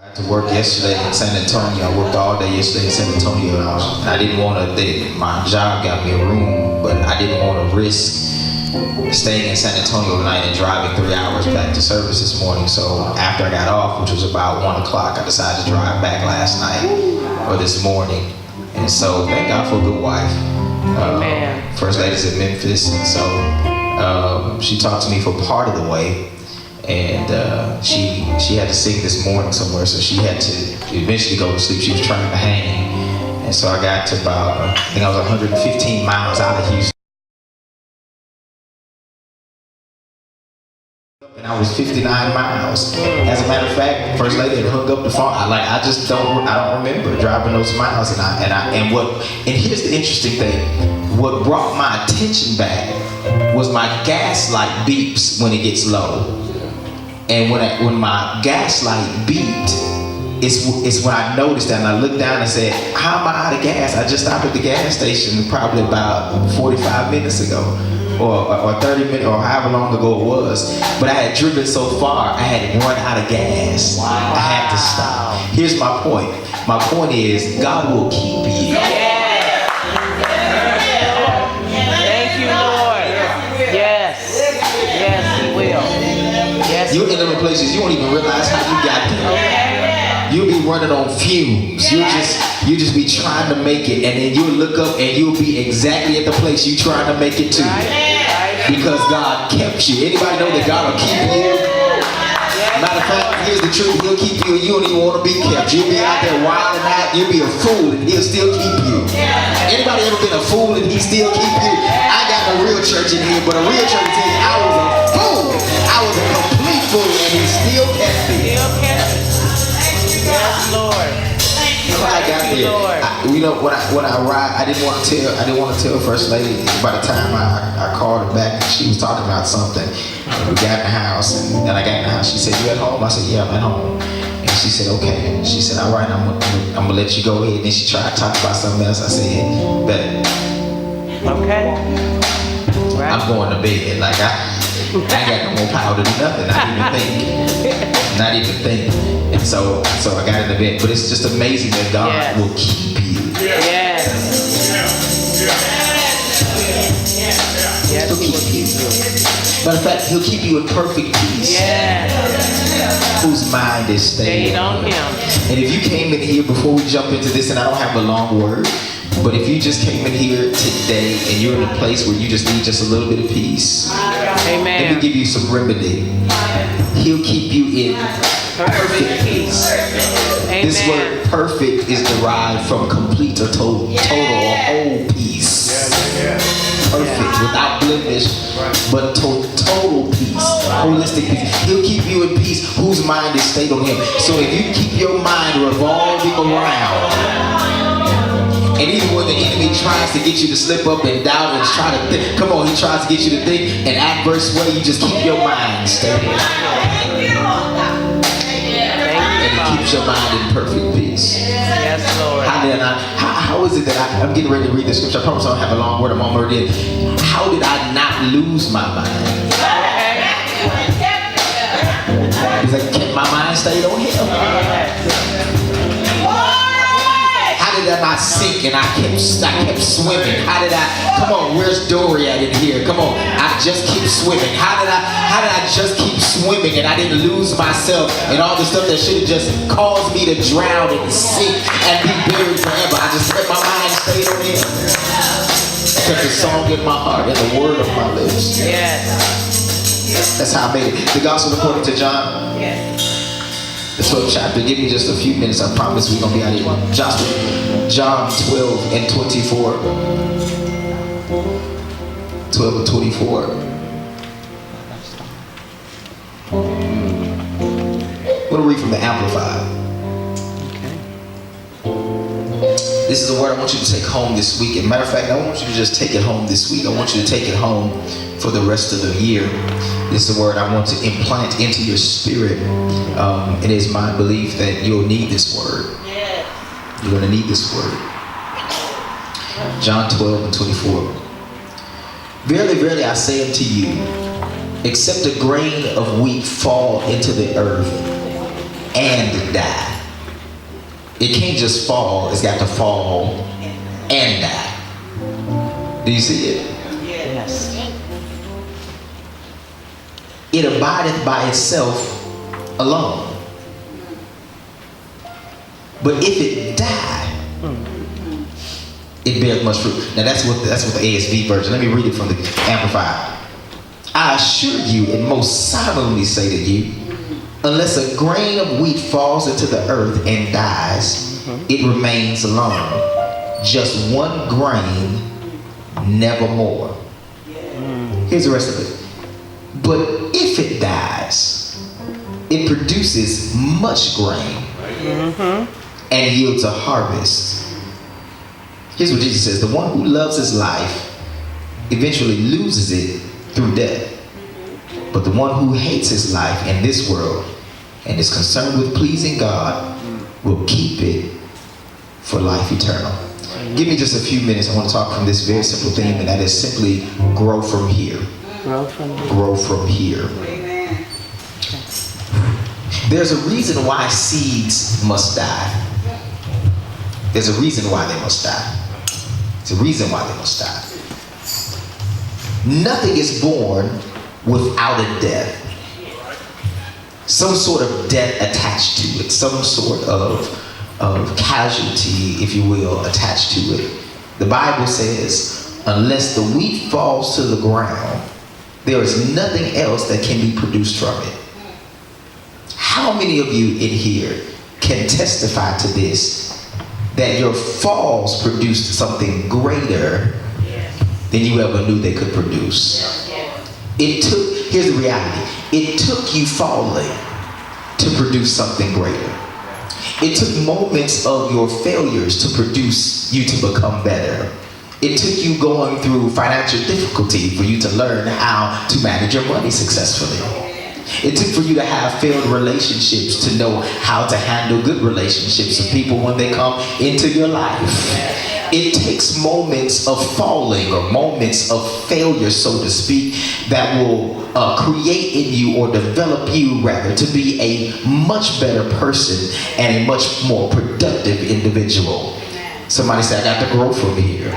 I had to work yesterday in San Antonio. I worked all day yesterday in San Antonio, and I didn't want to. My job got me a room, but I didn't want to risk staying in San Antonio tonight and driving 3 hours back to service this morning. So after I got off, which was about 1 o'clock, I decided to drive back last night or this morning. And so thank God for a good wife. First lady's in Memphis, and so she talked to me for part of the way. And she had to sing this morning somewhere, so she had to eventually go to sleep. She was trying to hang, and so I got to about, I think I was 115 miles out of Houston, and I was 59 miles. As a matter of fact, First Lady had hung up the phone. I don't remember driving those miles, and here's the interesting thing. What brought my attention back was my gas light beeps when it gets low. And when my gas light beeped, it's when I noticed that, and I looked down and said, how am I out of gas? I just stopped at the gas station probably about 45 minutes ago, or 30 minutes, or however long ago it was. But I had driven so far, I had run out of gas. Wow. I had to stop. Here's my point. My point is, God will keep you. You're in them places you won't even realize how you got there. You'll be running on fumes. You'll just be trying to make it, and then you'll look up and you'll be exactly at the place you're trying to make it to. Because God kept you. Anybody know that God will keep you? Matter of fact, here's the truth. He'll keep you and you don't even want to be kept. You'll be out there wilding out. You'll be a fool and he'll still keep you. Anybody ever been a fool and he still keep you? I got no real church in here, but a real church in here, I was a fool. I was a complete fool, and he still kept me. Yes, Lord. I got there. When I arrived, I didn't want to tell First Lady. By the time I called her back, she was talking about something. We got in the house, and then I got in the house. She said, "You at home?" I said, "Yeah, I'm at home." And she said, "Okay." And she said, "All right, I'm gonna let you go ahead." And then she tried to talk about something else. I said, "Bet." Okay. Right. I'm going to bed. Like I ain't got no more power to do nothing. Not even think. And so I got into bed. But it's just amazing that God will keep you. Yes. He'll keep you. Matter of fact, he'll keep you in perfect peace. Yes. Whose mind is stayed on him. And if you came in here before we jump into this, and I don't have a long word, but if you just came in here today and you're in a place where you just need just a little bit of peace, amen, let me give you some remedy. He'll keep you in perfect peace. Amen. This word perfect is derived from complete or total or whole peace. Perfect, without blemish, but total peace, holistic peace. He'll keep you in peace whose mind is stayed on him. So if you keep your mind revolving around, and even when the enemy tries to get you to slip up and doubt and try to think, come on, he tries to get you to think an adverse way, you just keep your mind stable. And he keeps your mind in perfect peace. Yes, Lord. How is it that I'm getting ready to read the scripture? I promise I don't have a long word. I'm already in. How did I not lose my mind? Because I kept my mind stayed on him. How did I not sink and I kept swimming? How did I, come on, where's Dory at in here? Come on, I just keep swimming. How did I just keep swimming and I didn't lose myself and all the stuff that should have just caused me to drown and sink and be buried forever? I just let my mind stay on him. I kept the song in my heart and the word of my lips. Yes. That's how I made it. The Gospel according to John. Yes. The 12th chapter. Give me just a few minutes. I promise we're going to be out of here. John 12 and 24. 12 and 24. I'm going to read from the Amplified. This is a word I want you to take home this week. As a matter of fact, I want you to just take it home this week. I want you to take it home for the rest of the year. This is a word I want to implant into your spirit. It is my belief that you'll need this word. You're going to need this word. John 12 and 24. Verily, verily, I say unto you, except a grain of wheat fall into the earth and die, It can't just fall, it's got to fall and die. Do you see it? Yes. It abideth by itself alone. But if it die, it bears much fruit. Now that's what the ASV version. Let me read it from the Amplified. I assure you and most solemnly say to you, unless a grain of wheat falls into the earth and dies, it remains alone. Just one grain, never more. Here's the rest of it. But if it dies, it produces much grain and yields a harvest. Here's what Jesus says. The one who loves his life eventually loses it through death. But the one who hates his life in this world and is concerned with pleasing God will keep it for life eternal. Give me just a few minutes. I want to talk from this very simple theme, and that is simply grow from here. Grow from here. Grow from here. There's a reason why seeds must die. There's a reason why they must die. There's a reason why they must die. Nothing is born without a death. Some sort of death attached to it. Some sort of casualty, if you will, attached to it. The Bible says, unless the wheat falls to the ground, there is nothing else that can be produced from it. How many of you in here can testify to this, that your falls produced something greater than you ever knew they could produce? Here's the reality. It took you falling to produce something greater. It took moments of your failures to produce you to become better. It took you going through financial difficulty for you to learn how to manage your money successfully. It took for you to have failed relationships to know how to handle good relationships with people when they come into your life. It takes moments of falling or moments of failure, so to speak, that will create in you or develop you rather to be a much better person and a much more productive individual. Somebody said, I got to grow from here.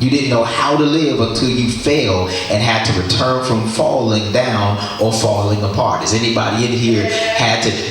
You didn't know how to live until you failed and had to return from falling down or falling apart. Is anybody in here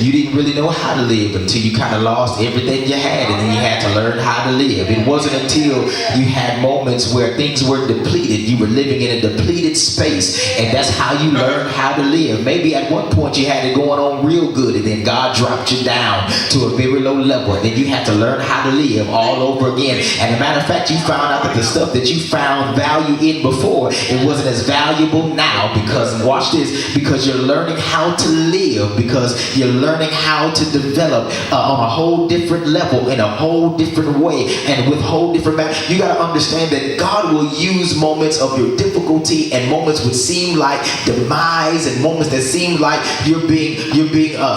you didn't really know how to live until you kind of lost everything you had, and then you had to learn how to live. It wasn't until you had moments where things were depleted, you were living in a depleted space, and that's how you learned how to live. Maybe at one point you had it going on real good, and then God dropped you down to a very low level, and then you had to learn how to live all over again. And as a matter of fact, you found out that the stuff that you found value in before, it wasn't as valuable now, because, watch this, because you're learning how to live, because you're learning how to develop on a whole different level, in a whole different way, and with whole different you got to understand that God will use moments of your difficulty and moments which seem like demise and moments that seem like you're being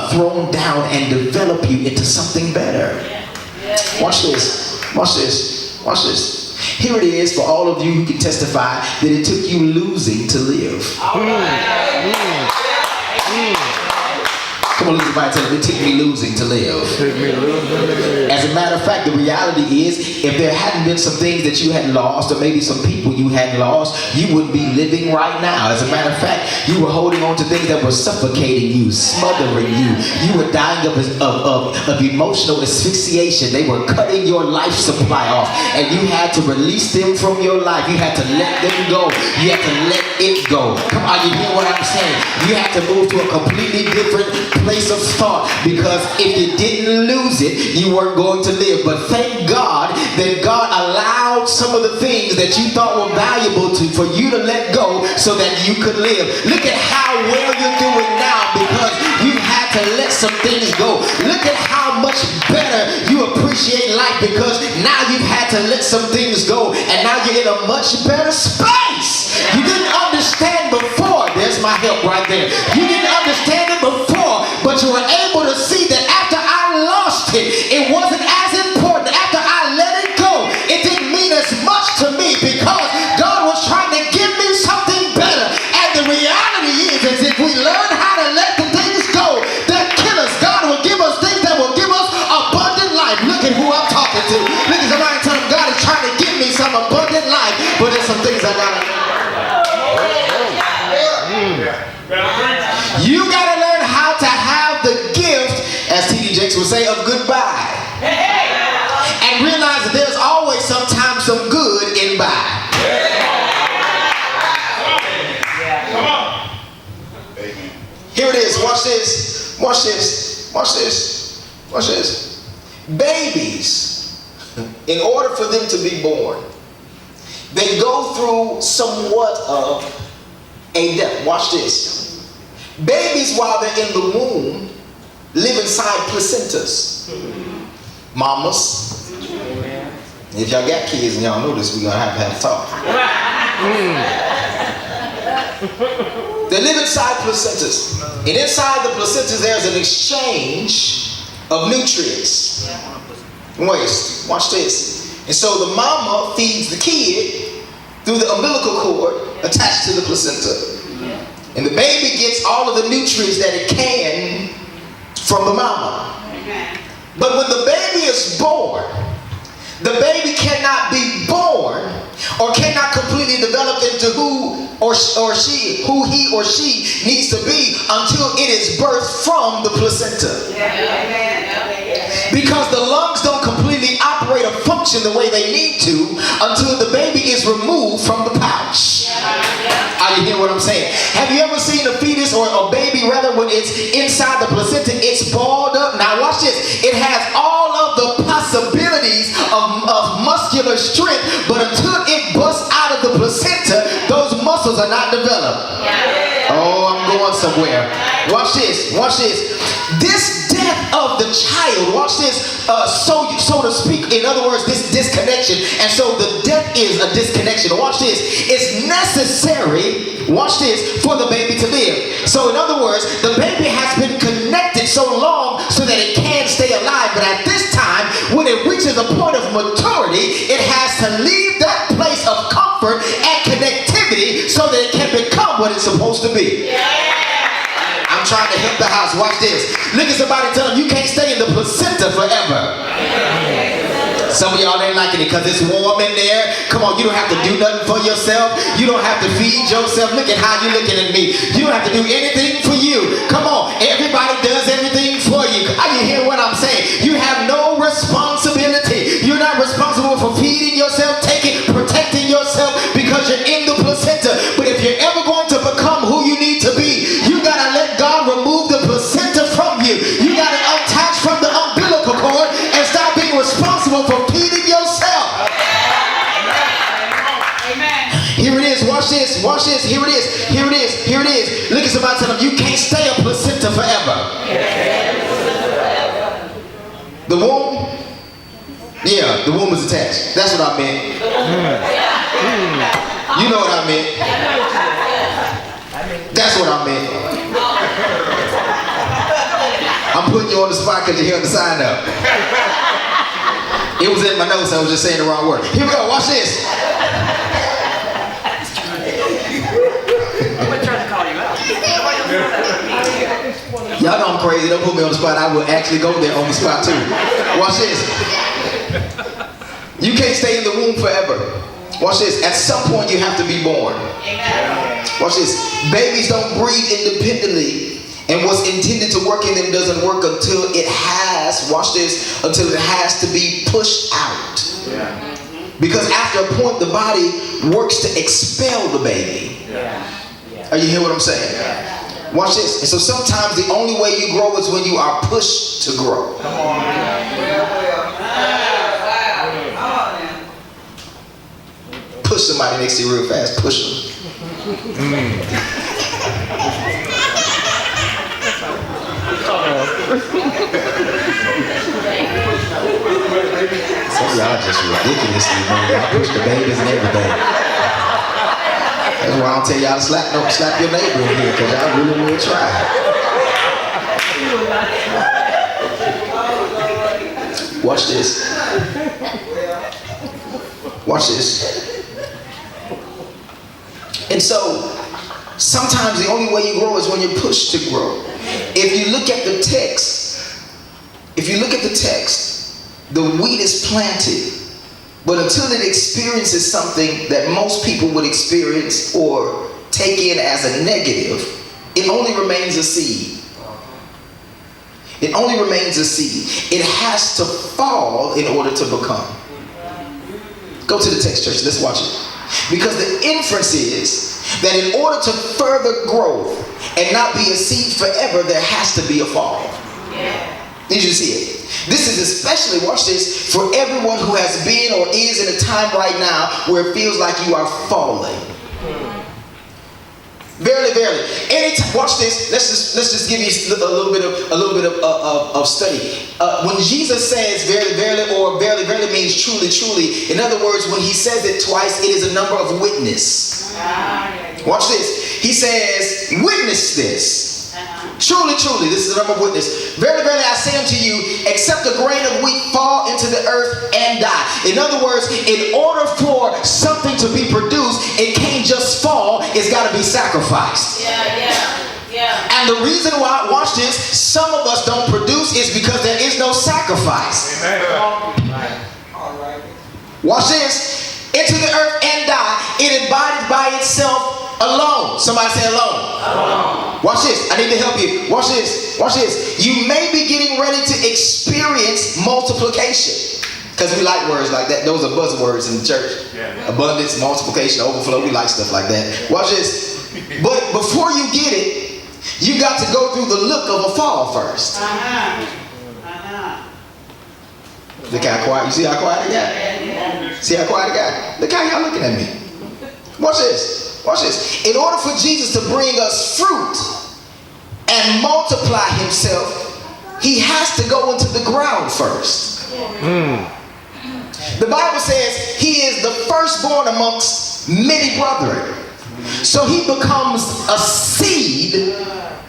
thrown down and develop you into something better. Watch this. Watch this. Watch this. Here it is for all of you who can testify that it took you losing to live. Come on, look at somebody, tell them, it took me losing to live. As a matter of fact, the reality is, if there hadn't been some things that you had lost, or maybe some people you had lost, you wouldn't be living right now. As a matter of fact, you were holding on to things that were suffocating you, smothering you. You were dying of emotional asphyxiation. They were cutting your life supply off, and you had to release them from your life. You had to let them go. You had to let it go. Come on, you hear what I'm saying? You had to move to a completely different place of thought, because if you didn't lose it, you weren't going to live. But thank God that God allowed some of the things that you thought were valuable for you to let go so that you could live. Look at how well you're doing now, because you had to let some things go. Look at how much better you appreciate life, because now you've had to let some things go, and now you're in a much better space. You didn't understand before. There's my help right there. You didn't understand it before, but you were able to see that after I lost it, it wasn't as important. After I let it go, it didn't mean as much to me, because God was trying to give me something better. And the reality is if we learn how to let the things go that kill us, God will give us things that will give us a will say of goodbye. And realize that there's always sometimes some good in bye. Here it is. Watch this. Watch this. Watch this. Watch this. Babies, in order for them to be born, they go through somewhat of a death. Watch this. Babies, while they're in the womb, live inside placentas. Mamas, if y'all got kids and y'all know this, we're gonna have a talk. They live inside placentas. And inside the placentas, there's an exchange of nutrients and waste. Watch this. And so the mama feeds the kid through the umbilical cord attached to the placenta. And the baby gets all of the nutrients that it can from the mama. But when the baby is born, the baby cannot be born or cannot completely develop into who he or she needs to be until it is birthed from the placenta. Because the lungs don't completely operate or function the way they need to until the baby is removed from the pouch. Are you hearing what I'm saying? Have you ever seen a fetus or a baby rather when it's inside the placenta, it's balled up? Now watch this. It has all of the possibilities of muscular strength, but until it busts out of the placenta, those muscles are not developed. Oh, I'm going somewhere. Watch this. Watch this. This death of the child, watch this, so to speak, in other words, this disconnection. And so the death is a disconnection. Watch this. It's necessary, watch this, for the baby to live. So in other words, the baby has been connected so long so that it can stay alive. But at this time, when it reaches a point of maturity, it has to leave that place of comfort and connectivity so that it can become what it's supposed to be. I'm trying to help the house. Watch this. Look at somebody and tell them you can't stay in the placenta forever. Some of y'all ain't liking it because it's warm in there. Come on, you don't have to do nothing for yourself. You don't have to feed yourself. Look at how you're looking at me. You don't have to do anything for you. Come on, everybody does everything for you. Are you hearing what I'm saying? You have no responsibility. You're not responsible for feeding yourself, protecting yourself because you're in the placenta. But if you're ever going to become who you need to be, you gotta let God remove the placenta from you. You gotta unattach from the umbilical cord and stop being responsible for feeding yourself. Amen. Here it is. Watch this. Watch this. Here it is. Here it is. Here it is. Look at somebody and tell them you can't stay a placenta forever. The womb. Yeah, the womb is attached. That's what I meant. You know what I meant. That's what I meant. I'm putting you on the spot because you held the sign up. It was in my notes, I was just saying the wrong word. Here we go, watch this. I'm trying to call you out. Y'all know I'm crazy, don't put me on the spot. I will actually go there on the spot too. Watch this. You can't stay in the womb forever. Watch this. At some point you have to be born. Watch this. Babies don't breathe independently, and what's intended to work in them doesn't work until it has, watch this, until it has to be pushed out. Because after a point the body works to expel the baby. Are you hearing what I'm saying? Watch this. And so sometimes the only way you grow is when you are pushed to grow. Push somebody next to you real fast. Push them. Some of y'all just ridiculously, man. Y'all push the babies and everything. That's why I don't tell y'all to slap your neighbor in here, because y'all really will try. Watch this. Watch this. And so, sometimes the only way you grow is when you're pushed to grow. If you look at the text, the wheat is planted, but until it experiences something that most people would experience or take in as a negative, it only remains a seed. It only remains a seed. It has to fall in order to become. Go to the text, church. Let's watch it. Because the inference is that in order to further growth and not be a seed forever, there has to be a fall. Did you see it? This is especially, watch this, for everyone who has been or is in a time right now where it feels like you are falling. Verily, verily. Anytime, watch this. Let's just give you a little bit of study. When Jesus says verily, verily, or verily, verily means truly, truly. In other words, when he says it twice, it is a number of witness. Watch this. He says, witness this. Truly, truly, this is the number of witness. Verily, verily, I say unto you, except a grain of wheat fall into the earth and die. In other words, in order for something to be produced, it can't just fall, it's got to be sacrificed. And the reason why, watch this, some of us don't produce is because there is no sacrifice. Watch this. Into the earth and die. It abideth by itself alone. Somebody say alone. Watch this. I need to help you. Watch this. Watch this. You may be getting ready to experience multiplication. Because we like words like that. Those are buzzwords in the church. Abundance, multiplication, overflow. We like stuff like that. Watch this. But before you get it, you got to go through the look of a fall first. Look how quiet. You see how quiet I got? See how quiet I got? Look how y'all looking at me. Watch this. Watch this. In order for Jesus to bring us fruit and multiply himself, he has to go into the ground first. The Bible says he is the firstborn amongst many brethren. So he becomes a seed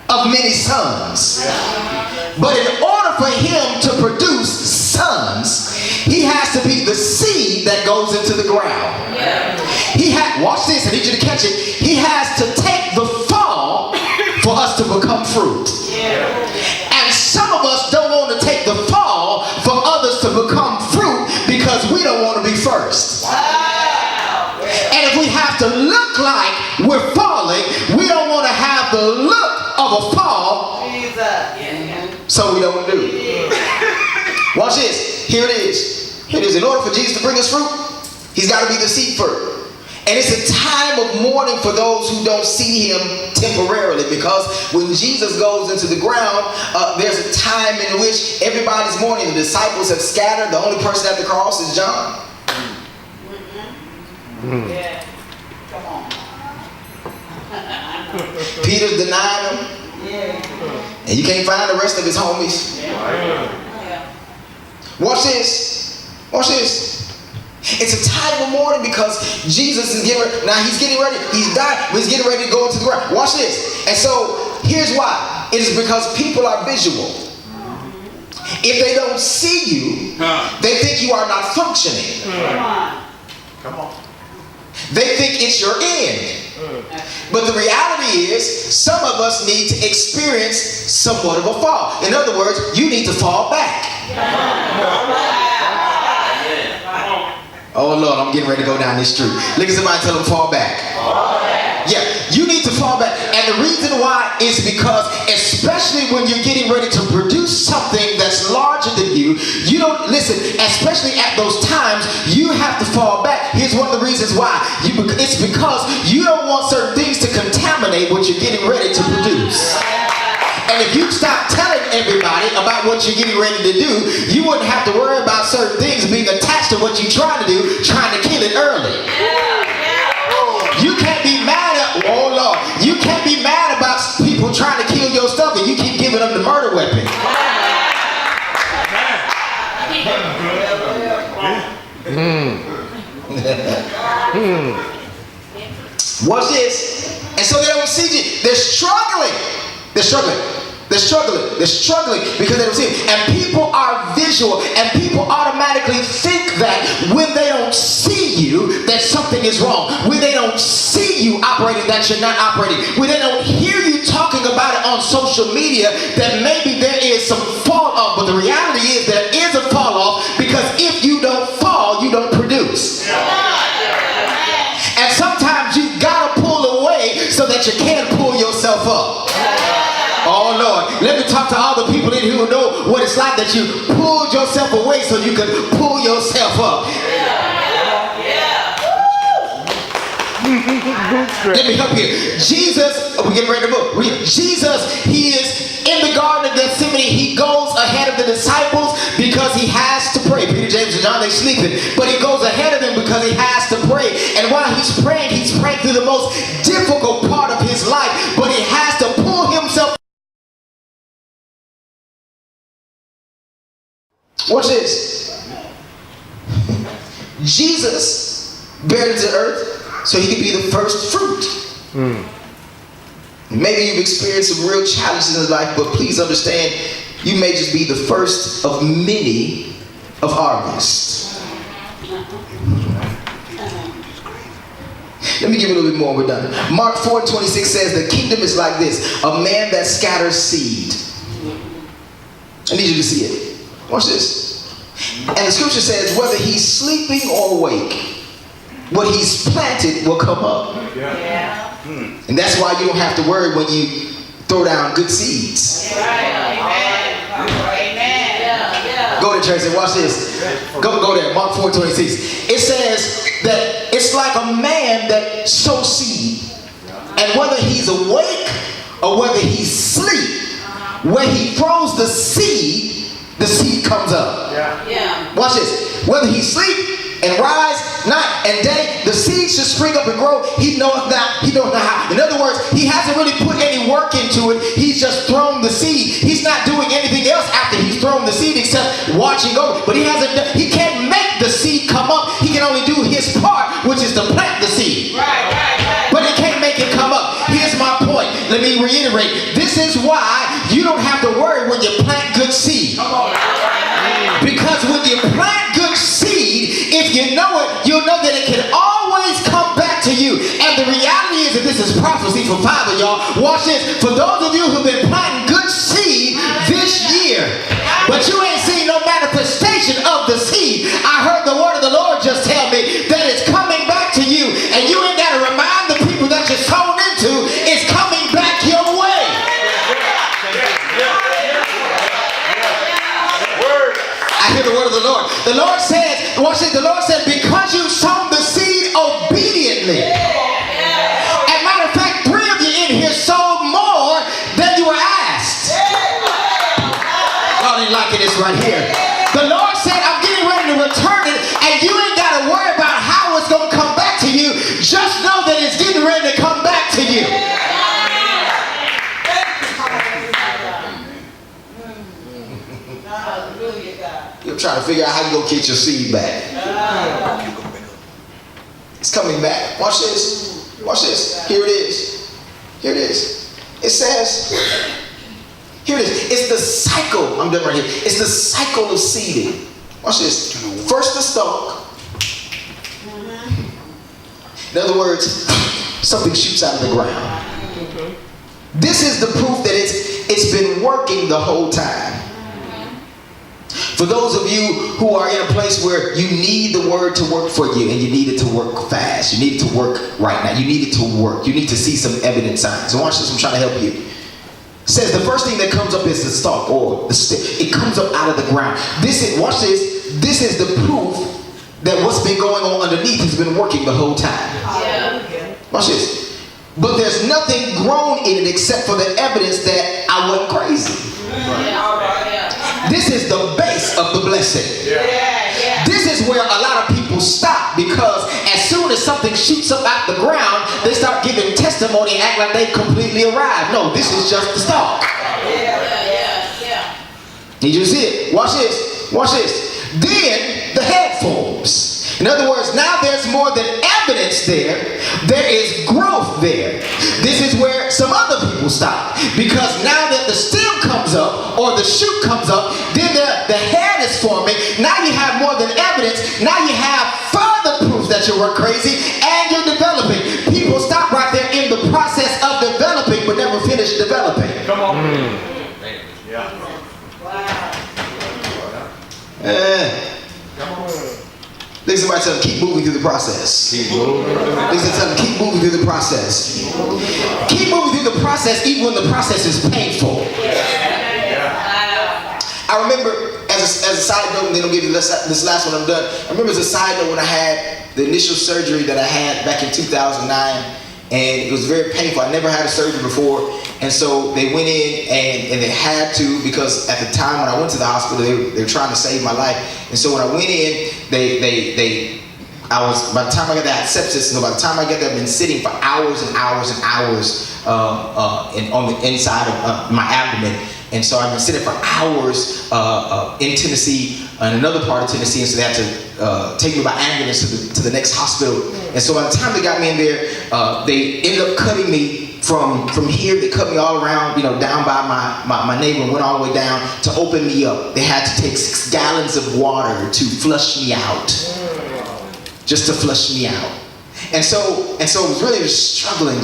of many sons. But in order for him to produce sons, he has to be the seed that goes into the ground. Watch this, I need you to catch it. He has to take the fall for us to become fruit. And some of us don't want to take the fall for others to become fruit because we don't want to be first. And if we have to look like we're falling, we don't want to have the look of a fall, so we don't do it. Watch this. Here it is. Here it is. In order for Jesus to bring us fruit, he's got to be the seed first. And it's a time of mourning for those who don't see him temporarily, because when Jesus goes into the ground, there's a time in which everybody's mourning. The disciples have scattered. The only person at the cross is John. Come on. Peter's denying him. And you can't find the rest of his homies. Watch this. Watch this. It's a time of mourning because Jesus is getting ready. Now he's getting ready. He's died, but he's getting ready to go into the ground. Watch this. And so here's why. It is because people are visual. If they don't see you, they think you are not functioning. Come on. They think it's your end. But the reality is, some of us need to experience somewhat of a fall. In other words, you need to fall back. Oh Lord, I'm getting ready to go down this street. Look at somebody, tell them fall back. Yeah, you need to fall back. And the reason why is because, especially when you're getting ready to produce something that's larger than you, you don't, listen, especially at those times, you have to fall back. Here's one of the reasons why. It's because you don't want certain things to contaminate what you're getting ready to produce. And if you stop telling everybody about what you're getting ready to do, you wouldn't have to worry about certain things being attached to what you're trying to do, trying to kill it early. You can't be mad at, oh Lord, you can't be mad about people trying to kill your stuff and you keep giving them the murder weapon. Watch this. And so they don't see you. They're struggling. They're struggling. They're struggling. They're struggling because they don't see it. And people are visual, and people automatically think that when they don't see you, that something is wrong. When they don't see you operating, that you're not operating. When they don't hear you talking about it on social media, that maybe there is some fall off. But the reality is there is a fall off, because if you don't fall, you don't produce. And sometimes you've got to pull away so that you can pull yourself up. Oh Lord, Let me talk to all the people in here who know what it's like that you pulled yourself away so you could pull yourself up. Let me help you. Jesus, we're getting ready to move. Jesus, he is in the Garden of Gethsemane. He goes ahead of the disciples because he has to pray. Peter, James, and John, they sleeping. But he goes ahead of them because he has to pray. And while he's praying through the most difficult part of his life. But he has to pull himself. Watch this. Jesus buried to earth so he could be the first fruit. Maybe you've experienced some real challenges in life, but please understand, you may just be the first of many of harvest. Let me give you a little bit more, we're done. Mark 4:26 says, the kingdom is like this, a man that scatters seed. I need you to see it. Watch this. And the scripture says, whether he's sleeping or awake, what he's planted will come up. And that's why you don't have to worry when you throw down good seeds. Go to church and watch this. Go there, Mark 4:26. It says that it's like a man that sows seed. And whether he's awake or whether he's asleep, where he throws the seed comes up. Watch this. Whether he's asleep and rise night and day, the seed should spring up and grow. He knows not how. In other words, he hasn't really put any work into it. He's just thrown the seed. He's not doing anything else after he's thrown the seed except watching over. But he can't make the seed come up. He can only do his part, which is to plant the seed. But he can't make it come up. Here's my point. Let me reiterate. This is why you don't have to worry when you plant good seed. Because when you plant good seed, if you know it, you'll know that it can always come back to you. And the reality is that this is prophecy for 5 of y'all. Watch this. For those of you who've been planting good seed this year, but you ain't seen no manifestation of the seed, I heard the word of the Lord just tell me that it's coming back to you. And you ain't got to remind the people that you're sown into, it's coming back your way. I hear the word of the Lord. The Lord says, watch this, the Lord said, because you sown the seed obediently. And matter of fact, 3 of you in here sowed more than you were asked. Y'all ain't liking this right here. The Lord said, I'm getting ready to return it, and you ain't got to worry about how it's going to come back to you. Just know that it's getting ready to come back to you. You're trying to figure out how you're going to get your seed back. It's coming back. Watch this. Watch this. Here it is. Here it is. It says, here it is. It's the cycle. I'm done right here. It's the cycle of seeding. Watch this. First the stalk. In other words, something shoots out of the ground. This is the proof that it's been working the whole time. For those of you who are in a place where you need the word to work for you, and you need it to work fast, you need it to work right now, you need it to work, you need to see some evident signs. So watch this, I'm trying to help you. It says the first thing that comes up is the stalk or the stick. It comes up out of the ground. Watch this, this is the proof that what's been going on underneath has been working the whole time. Watch this. But there's nothing grown in it except for the evidence that I wasn't crazy. This is the base of the blessing. This is where a lot of people stop, because as soon as something shoots up out the ground, they start giving testimony and act like they completely arrived. No, this is just the start. Did you see it? Watch this. Watch this. Then the head forms. In other words, now there's more than evidence there. There is growth there. This is where some other people stop. Because now that the stem comes up or the shoot comes up, then the head is forming. Now you have more than evidence. Now you have further proof that you were crazy, and you're developing. People stop right there in the process of developing but never finish developing. Come on. Come on. Listen, somebody tell them, keep moving through the process. Listen, tell them, keep moving through the process. Keep moving through the process even when the process is painful. I remember, as a side note, and then I'll give you this last one, I'm done. I remember as a side note when I had the initial surgery that I had back in 2009, and it was very painful. I never had a surgery before, and so they went in and they had to, because at the time when I went to the hospital, they were trying to save my life. And so when I went in, by the time I got that sepsis, by the time I got there, I've been sitting for hours and hours and hours on the inside of my abdomen. And so I've been sitting for hours in Tennessee, in another part of Tennessee, and so they had to take me by ambulance to the next hospital. And so by the time they got me in there, they ended up cutting me from here. They cut me all around, down by my navel, and went all the way down to open me up. They had to take 6 gallons of water to flush me out, just to flush me out. And so it was really just struggling.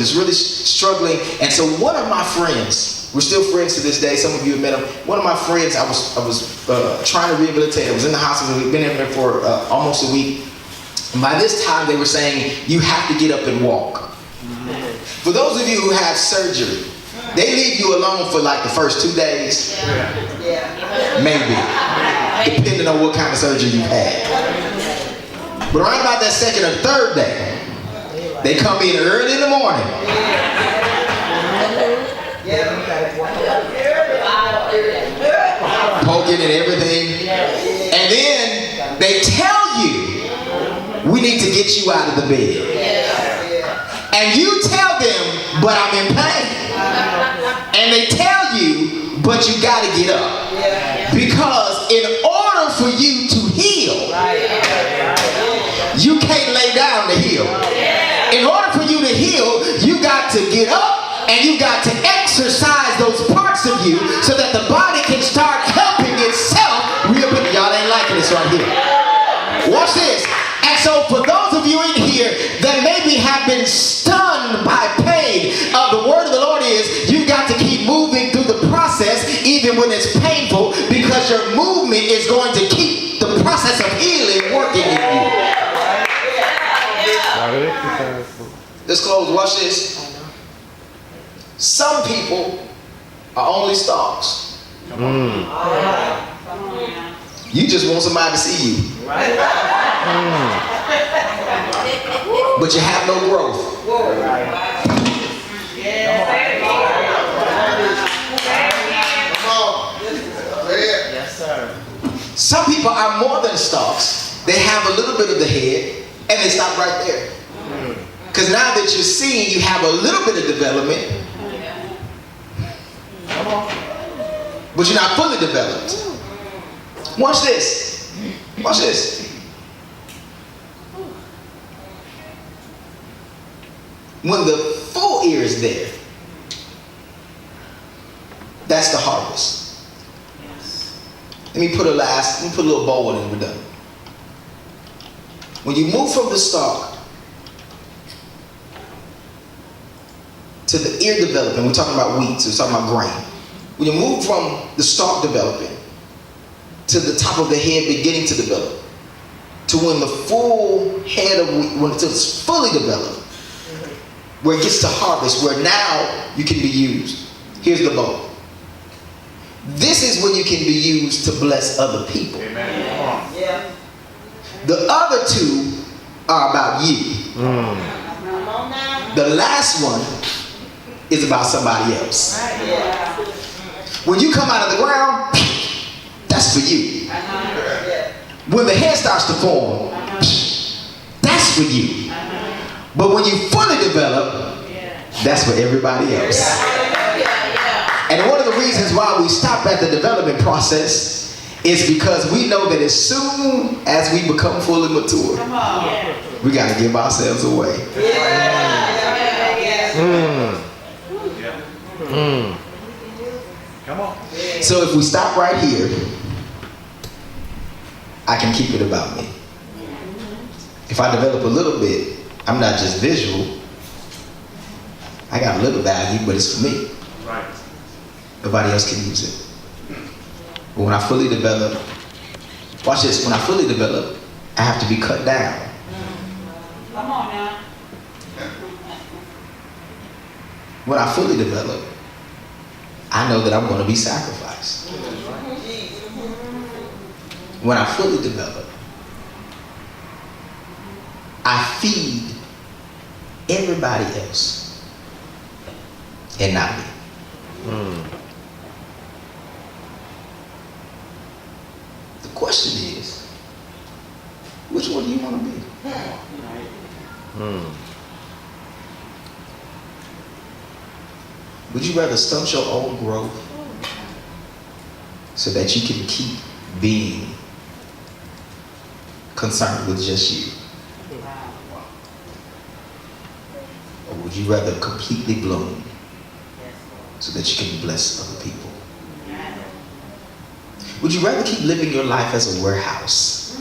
And so one of my friends, we're still friends to this day. Some of you have met him. One of my friends, I was trying to rehabilitate. I was in the hospital. We'd been in there for almost a week. And by this time, they were saying, you have to get up and walk. For those of you who have surgery, they leave you alone for like the first 2 days. Maybe. Depending on what kind of surgery you've had. But around about that second or third day, they come in early in the morning. Poking and everything. And then they tell you, we need to get you out of the bed. And you tell them, but I'm in pain. And they tell you, but you got to get up. Because in order for you to heal, you can't lay down to heal. In order for you to heal, you got to get up and you got to exercise those parts of you so that the body can start helping itself rehabilitate. Y'all ain't liking this right here. Watch this. And so for those of you in here that maybe have been stunned by pain, the word of the Lord is you've got to keep moving through the process even when it's painful, because your movement is going to keep the process of healing working in you. Let's close. Watch this. Some people are only stalks. You just want somebody to see you. But you have no growth. Yes, sir. Some people are more than stalks. They have a little bit of the head and they stop right there. Because now that you're seeing, you have a little bit of development, but you're not fully developed. Watch this. Watch this. When the full ear is there, that's the harvest. Let me put a little bow in and we're done. When you move from the stalk to the ear developing, we're talking about wheat, so we're talking about grain. When you move from the stalk developing to the top of the head beginning to develop, to when the full head of wheat, when it's fully developed, where it gets to harvest, where now you can be used. Here's the bow. This is when you can be used to bless other people. Amen. Yeah. The other two are about you. The last one is about somebody else. When you come out of the ground, that's for you. When the hair starts to form, that's for you. But when you fully develop, that's for everybody else. And one of the reasons why we stop at the development process is because we know that as soon as we become fully mature, we got to give ourselves away. Come on. So if we stop right here, I can keep it about me. If I develop a little bit, I'm not just visual. I got a little value, but it's for me. Right. Nobody else can use it. But when I fully develop, watch this, when I fully develop, I have to be cut down. Come on now. When I fully develop, I know that I'm going to be sacrificed. when I fully develop, I feed everybody else and not me. The question is, which one do you want to be? Would you rather stunt your own growth so that you can keep being concerned with just you? Or would you rather completely bloom so that you can bless other people? Would you rather keep living your life as a warehouse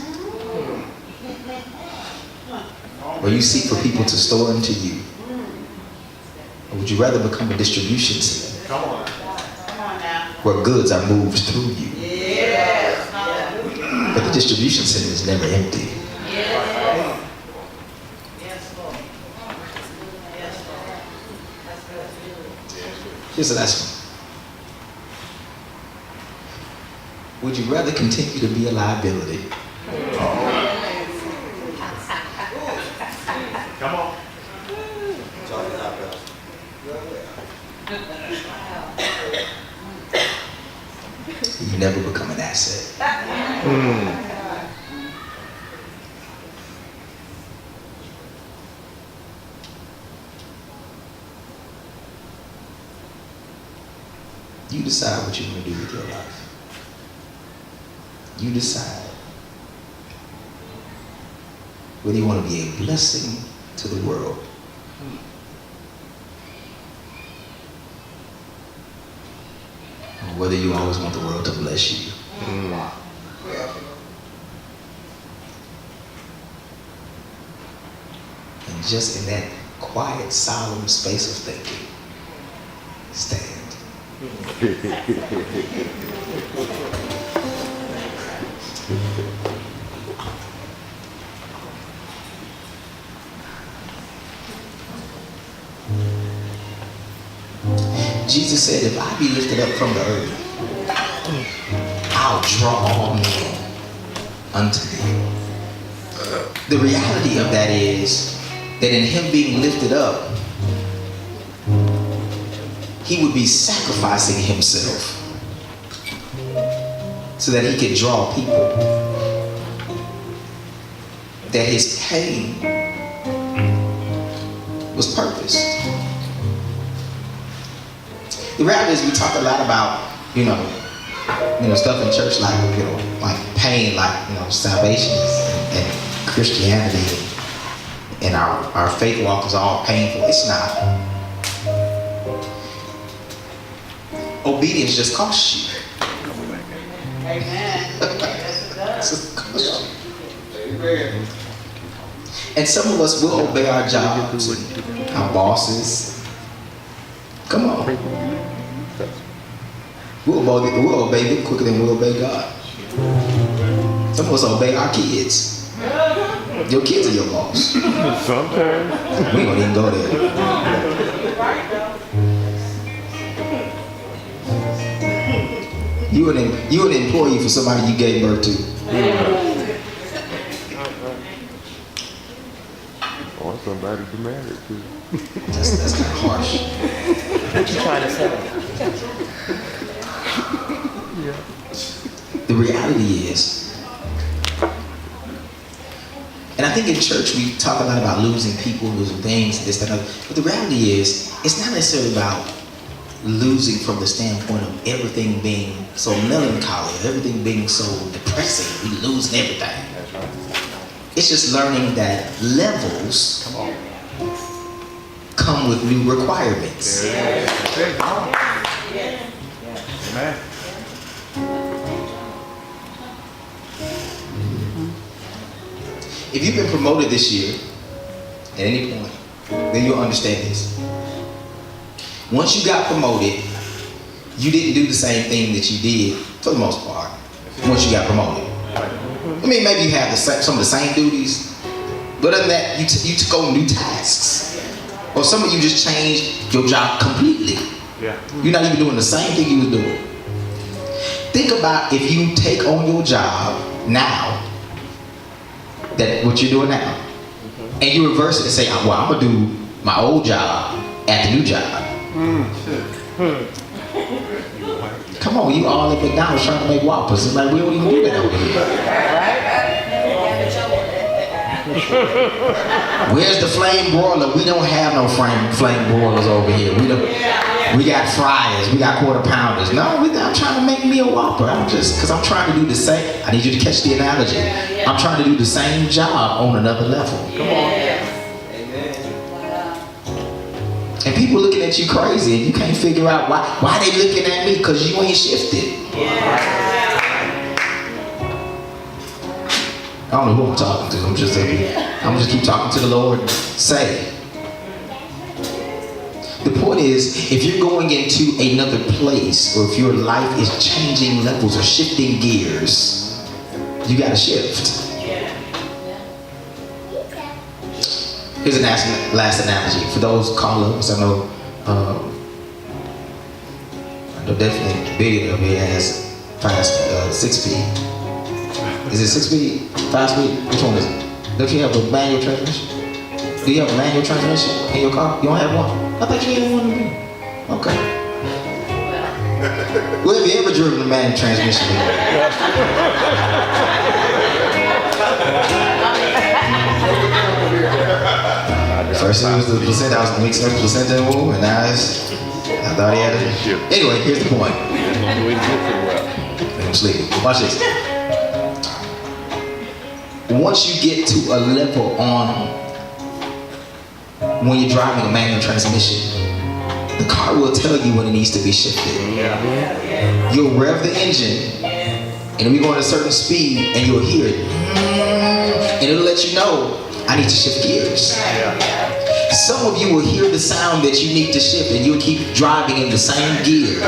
where you seek for people to store into you? Or would you rather become a distribution center where goods are moved through you? But the distribution center is never empty. Here's the last one. Would you rather continue to be a liability? Come on. You never become an asset. You decide what you want to do with your life. You decide whether you want to be a blessing to the world or whether you always want the world to bless you. And just in that quiet, solemn space of thinking, stand. Jesus said, if I be lifted up from the earth, I'll draw all men unto me. The reality of that is that in him being lifted up, he would be sacrificing himself so that he could draw people. That his pain was purposed. The reality is we talk a lot about, stuff in church like pain, like, salvation and Christianity and our faith walk is all painful. It's not. Obedience just costs you. Amen. Yes, it does. Just costs you. Amen. And some of us will obey our jobs, our bosses. Come on. We'll obey them quicker than we'll obey God. Some of us obey our kids. Your kids are your boss. Sometimes. We don't even go there. You an employee for somebody you gave birth to. Or somebody you married to. That's kind of harsh. What you trying to say? The reality is, and I think in church we talk a lot about losing people, losing things, this, that, other. But the reality is, it's not necessarily about losing from the standpoint of everything being so melancholy, everything being so depressing. We lose everything. It's just learning that levels come with new requirements. Amen. If you've been promoted this year, at any point, then you'll understand this. Once you got promoted, you didn't do the same thing that you did, for the most part, once you got promoted. I mean, maybe you have some of the same duties, but other than that, you took on new tasks. Or some of you just changed your job completely. Yeah. You're not even doing the same thing you was doing. Think about if you take on your job now, that what you're doing now, and you reverse it and say, well, I'm gonna do my old job at the new job. Come on, you all at McDonald's trying to make Whoppers. It's like, we don't even do that over here. Where's the flame broiler? We don't have no flame broilers over here. We got fryers, we got quarter pounders. No, I'm trying to make me a Whopper. Because I'm trying to do the same. I need you to catch the analogy. I'm trying to do the same job on another level. Come on. And people looking at you crazy, and you can't figure out why they looking at me, because you ain't shifted. I don't know who I'm talking to. I'm just keep talking to the Lord. Say. The point is, if you're going into another place, or if your life is changing levels or shifting gears, you got to shift. Here's a last analogy. For those call-ups, I know definitely Billy over here has 6 speed. Is it 6 speed? 5 speed? Which one is it? Don't you have a manual transmission? Do you have a manual transmission in your car? You don't have one? I thought you had one to me. Okay. Well, have you ever driven a manual transmission? First it was the placenta, I was mixing up the placenta and womb, and now I thought he had it. Anyway, here's the point. I'm sleeping. Watch this. Once you get to a level on when you're driving a manual transmission, the car will tell you when it needs to be shifted. You'll rev the engine, and we go at a certain speed, and you'll hear it, and it'll let you know I need to shift gears. Some of you will hear the sound that you need to shift, and you'll keep driving in the same gear.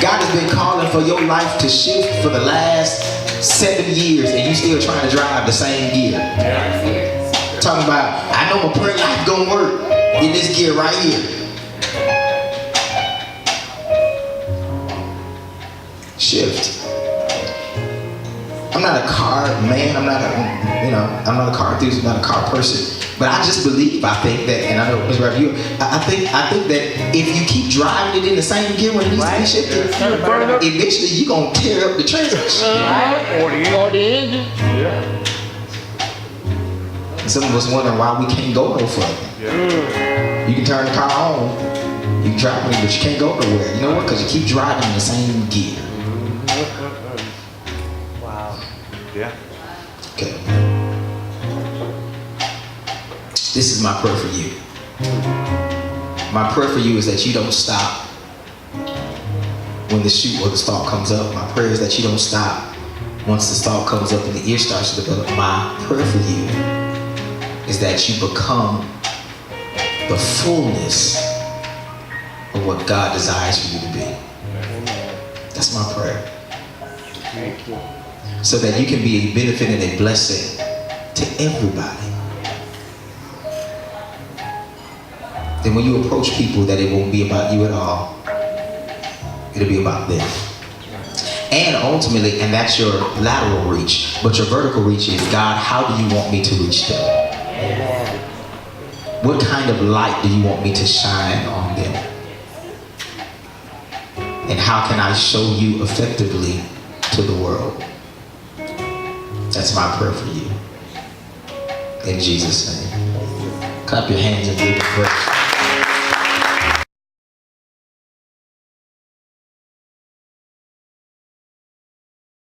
God has been calling for your life to shift for the last 7 years, and you still trying to drive the same gear. Talking about, I know my prayer life gonna work in this gear right here. Shift. I'm not a car man. I'm not a car enthusiast. I'm not a car person. But I just believe. I think that, and I know Ms. Rav, I think that if you keep driving it in the same gear when it needs to be shifted, eventually you're gonna tear up the transmission. Or the engine. And some of us wondering why we can't go no further. You can turn the car on, you can drive it, but you can't go nowhere. You know what? Because you keep driving in the same gear. Wow. Yeah. Okay. This is my prayer for you. My prayer for you is that you don't stop when the shoot or the stalk comes up. My prayer is that you don't stop once the stalk comes up and the ear starts to develop. My prayer for you is that you become the fullness of what God desires for you to be. That's my prayer. So that you can be a benefit and a blessing to everybody. Then when you approach people, that it won't be about you at all. It'll be about them. And ultimately, and that's your lateral reach, but your vertical reach is, God, how do you want me to reach them? What kind of light do you want me to shine on them? And how can I show you effectively to the world? That's my prayer for you. In Jesus' name. Clap your hands and give it praise.